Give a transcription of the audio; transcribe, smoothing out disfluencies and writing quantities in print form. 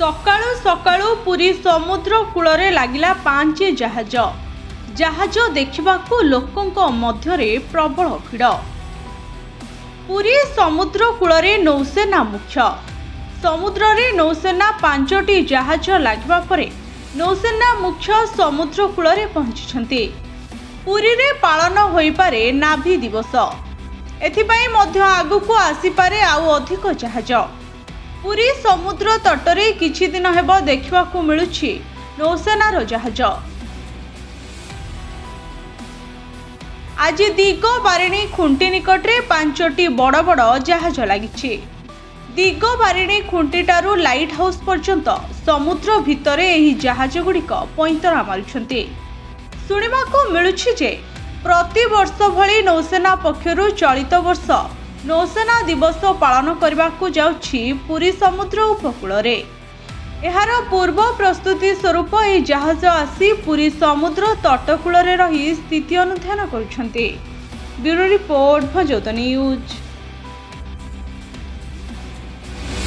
सकाळू सकाळू पुरी समुद्र कूଳରେ लागिला 5 जहाज। जहाज देखिबाकू लोकंक मध्यरे प्रबल भिड़। पुरी समुद्र कूଳରେ नौसेना मुख्य। समुद्र रे नौसेना 5टी जहाज लागिबा परे नौसेना मुख्य समुद्र कूଳରେ पहुंचिछन्ति। पुरी रे पालन होई पारे नाभी दिवस। एथिपाई मध्य आगुकू आसीपारे आउ अधिक जहाज। पुरी समुद्र तटरे किछि दिन हेब देखिबाकू मिलुछि नौसेनार जहाज। आज दिगबारिणी खुंटी निकटरे 5टी बड़ बड़ जहाज लागिछि। दिगबारिणी खुंटीटारू लाइट हाउस पर्यंत समुद्र भितरे एही जहाज गुड़िक पैंतरा मारुछन्ति। सुनिबाकू मिलुछि जे प्रति वर्ष भली नौसेना पक्षरु चलित वर्ष नौसेना दिवस पालन करबाकू जाउछि पुरी समुद्र उपकूल रे। एहार पूर्व प्रस्तुति स्वरूप ए जहाज आसी पुरी समुद्र तटकूल रे रही स्थिति अनुध्यान करुछन्ति। ब्यूरो रिपोर्ट भजोत न्यूज।